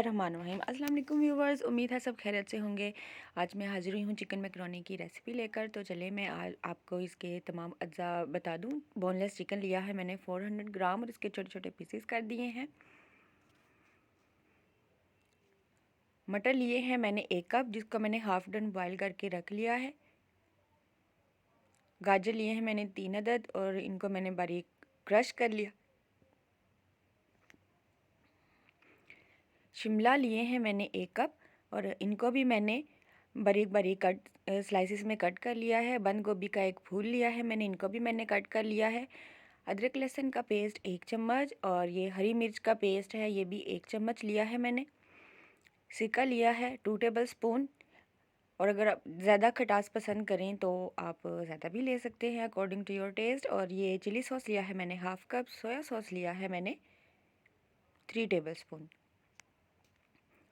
बिस्मिल्लाहिर्रहमानिर्रहीम। अस्सलाम वालेकुम व्यूवर्स, उम्मीद है सब खैरियत से होंगे। आज मैं हाजिर हुई हूँ चिकन मैकरोनी की रेसिपी लेकर। तो चलिए मैं आज आपको इसके तमाम अज्जा बता दूँ। बोनलेस चिकन लिया है मैंने 400 ग्राम और इसके छोटे छोटे पीसेस कर दिए हैं। मटर लिए हैं मैंने 1 कप, जिसको मैंने हाफ डन बॉयल करके रख लिया है। गाजर लिए हैं मैंने 3 अदद और इनको मैंने बारीक क्रश कर लिया। शिमला लिए हैं मैंने 1 कप और इनको भी मैंने बारीक बारीक कट स्लाइसिस में कट कर लिया है। बंद गोभी का एक फूल लिया है मैंने, इनको भी मैंने कट कर लिया है। अदरक लहसुन का पेस्ट 1 चम्मच और ये हरी मिर्च का पेस्ट है, ये भी 1 चम्मच लिया है मैंने। सिरका लिया है 2 टेबल स्पून और अगर आप ज़्यादा खटास पसंद करें तो आप ज़्यादा भी ले सकते हैं अकॉर्डिंग टू योर टेस्ट। और ये चिली सॉस लिया है मैंने हाफ कप। सोया सॉस लिया है मैंने 3 टेबल स्पून।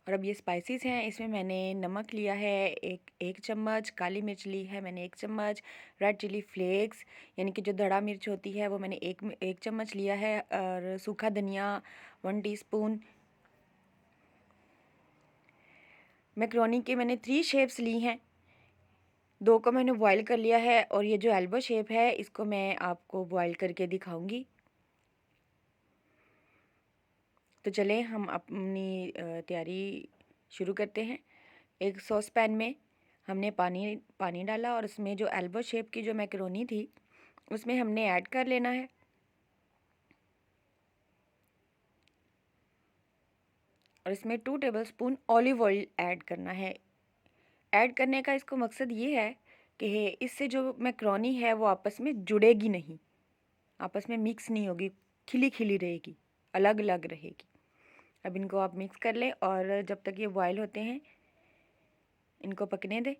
और अब ये स्पाइसेस हैं, इसमें मैंने नमक लिया है एक चम्मच, काली मिर्च ली है मैंने 1 चम्मच, रेड चिली फ्लेक्स यानी कि जो धड़ा मिर्च होती है वो मैंने एक चम्मच लिया है और सूखा धनिया 1 टीस्पून। मैक्रोनी के मैंने 3 शेप्स ली हैं, 2 को मैंने बॉयल कर लिया है और ये जो एल्बो शेप है इसको मैं आपको बॉयल करके दिखाऊंगी। तो चलें हम अपनी तैयारी शुरू करते हैं। एक सॉस पैन में हमने पानी डाला और उसमें जो एल्बो शेप की जो मैकरोनी थी उसमें हमने ऐड कर लेना है। और इसमें 2 टेबलस्पून ऑलिव ऑयल ऐड करना है। ऐड करने का इसको मकसद ये है कि इससे जो मैकरोनी है वो आपस में जुड़ेगी नहीं, आपस में मिक्स नहीं होगी, खिली खिली रहेगी, अलग अलग रहेगी। अब इनको आप मिक्स कर लें और जब तक ये बॉयल होते हैं इनको पकने दें।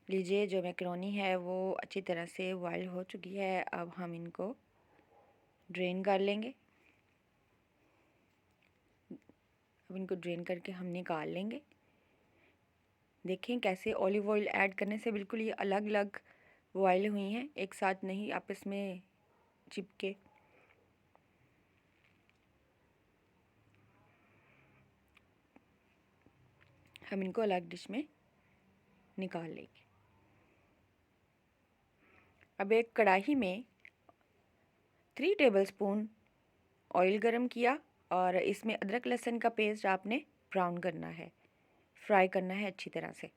लीजिए जो मैकरोनी है वो अच्छी तरह से बॉयल हो चुकी है। अब हम इनको ड्रेन कर लेंगे। अब इनको ड्रेन करके हम निकाल लेंगे। देखें कैसे ऑलिव ऑयल ऐड करने से बिल्कुल ये अलग अलग बॉयल हुई हैं, एक साथ नहीं आपस में चिपके। हम इनको अलग डिश में निकाल लेंगे। अब एक कढ़ाई में 3 टेबलस्पून ऑयल गरम किया और इसमें अदरक लहसुन का पेस्ट आपने ब्राउन करना है, फ्राई करना है अच्छी तरह से।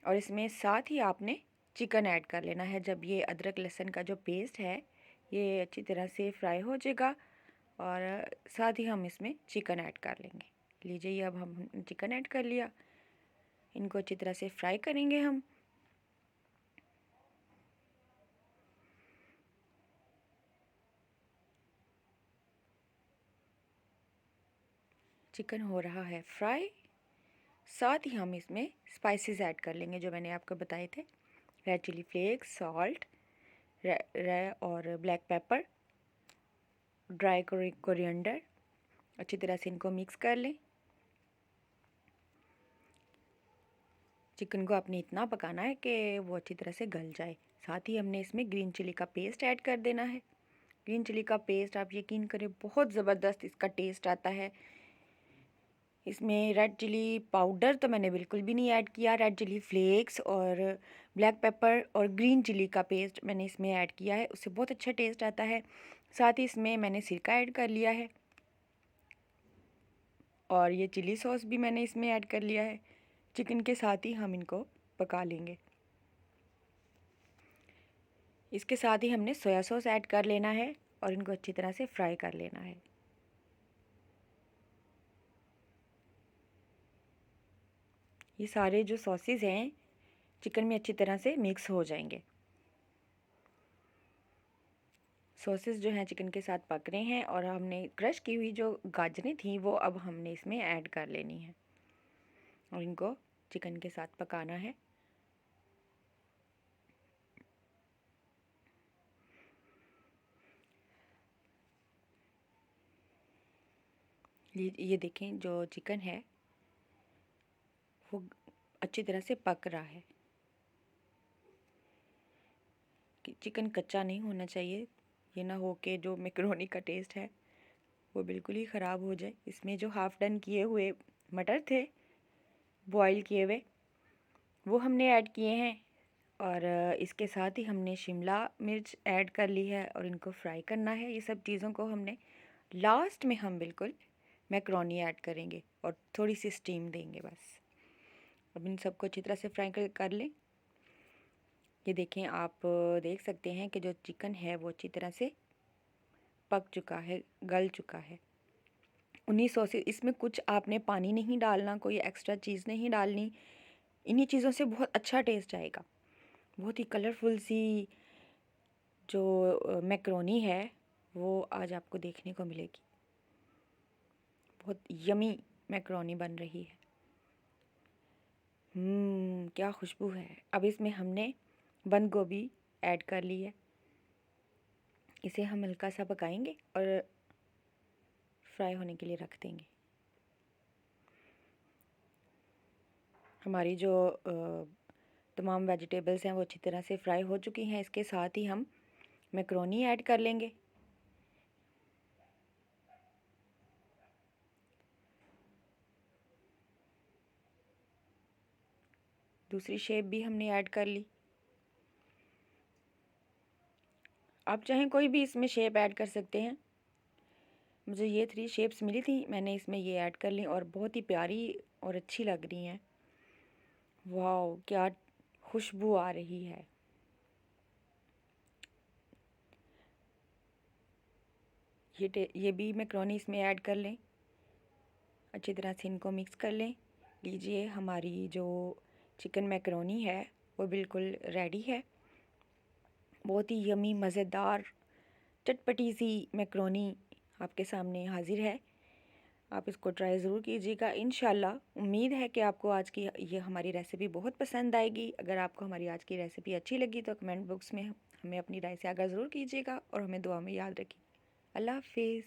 और इसमें साथ ही आपने चिकन ऐड कर लेना है। जब ये अदरक लहसुन का जो पेस्ट है ये अच्छी तरह से फ्राई हो जाएगा और साथ ही हम इसमें चिकन ऐड कर लेंगे। लीजिए ये अब हम चिकन ऐड कर लिया, इनको अच्छी तरह से फ्राई करेंगे हम। चिकन हो रहा है फ्राई, साथ ही हम इसमें स्पाइसेस ऐड कर लेंगे जो मैंने आपको बताए थे। रेड चिली फ्लेक्स, सॉल्ट और ब्लैक पेपर, ड्राई कोरिएंडर। अच्छी तरह से इनको मिक्स कर लें। चिकन को आपने इतना पकाना है कि वो अच्छी तरह से गल जाए। साथ ही हमने इसमें ग्रीन चिली का पेस्ट ऐड कर देना है। ग्रीन चिली का पेस्ट आप यकीन करें बहुत ज़बरदस्त इसका टेस्ट आता है। इसमें रेड चिली पाउडर तो मैंने बिल्कुल भी नहीं ऐड किया, रेड चिली फ्लेक्स और ब्लैक पेपर और ग्रीन चिली का पेस्ट मैंने इसमें ऐड किया है, उससे बहुत अच्छा टेस्ट आता है। साथ ही इसमें मैंने सिरका ऐड कर लिया है और ये चिली सॉस भी मैंने इसमें ऐड कर लिया है। चिकन के साथ ही हम इनको पका लेंगे। इसके साथ ही हमने सोया सॉस ऐड कर लेना है और इनको अच्छी तरह से फ्राई कर लेना है। ये सारे जो सॉसेस हैं चिकन में अच्छी तरह से मिक्स हो जाएंगे। सॉसेस जो हैं चिकन के साथ पक रहे हैं और हमने क्रश की हुई जो गाजरें थी वो अब हमने इसमें ऐड कर लेनी है और इनको चिकन के साथ पकाना है। ये देखें जो चिकन है वो अच्छी तरह से पक रहा है। कि चिकन कच्चा नहीं होना चाहिए, ये ना हो कि जो मैकरोनी का टेस्ट है वो बिल्कुल ही ख़राब हो जाए। इसमें जो हाफ़ डन किए हुए मटर थे बॉईल किए हुए, वो हमने ऐड किए हैं और इसके साथ ही हमने शिमला मिर्च ऐड कर ली है और इनको फ्राई करना है। ये सब चीज़ों को हमने लास्ट में हम बिल्कुल मैकरोनी ऐड करेंगे और थोड़ी सी स्टीम देंगे बस। अब इन सबको अच्छी तरह से फ्राई कर लें। ये देखें, आप देख सकते हैं कि जो चिकन है वो अच्छी तरह से पक चुका है, गल चुका है। 1900 से इसमें कुछ आपने पानी नहीं डालना, कोई एक्स्ट्रा चीज़ नहीं डालनी। इन्हीं चीज़ों से बहुत अच्छा टेस्ट आएगा। बहुत ही कलरफुल सी जो मैकरोनी है वो आज आपको देखने को मिलेगी। बहुत यमी मैकरोनी बन रही है। क्या खुशबू है। अब इसमें हमने बंद गोभी ऐड कर ली है। इसे हम हल्का सा पकाएंगे और फ्राई होने के लिए रख देंगे। हमारी जो तमाम वेजिटेबल्स हैं वो अच्छी तरह से फ्राई हो चुकी हैं। इसके साथ ही हम मैकरोनी ऐड कर लेंगे। दूसरी शेप भी हमने ऐड कर ली। आप चाहें कोई भी इसमें शेप ऐड कर सकते हैं। मुझे ये 3 शेप्स मिली थी, मैंने इसमें ये ऐड कर ली और बहुत ही प्यारी और अच्छी लग रही हैं। वाह, क्या खुशबू आ रही है। ये भी मैकरोनी इसमें ऐड कर लें। अच्छी तरह से इनको मिक्स कर लें। लीजिए, हमारी जो चिकन मैकरोनी है वो बिल्कुल रेडी है। बहुत ही यमी मज़ेदार चटपटी सी मैकरोनी आपके सामने हाजिर है। आप इसको ट्राई ज़रूर कीजिएगा। इंशाल्लाह उम्मीद है कि आपको आज की ये हमारी रेसिपी बहुत पसंद आएगी। अगर आपको हमारी आज की रेसिपी अच्छी लगी तो कमेंट बॉक्स में हमें अपनी राय से आगाह ज़रूर कीजिएगा और हमें दुआ में याद रखिए। अल्लाह हाफिज़।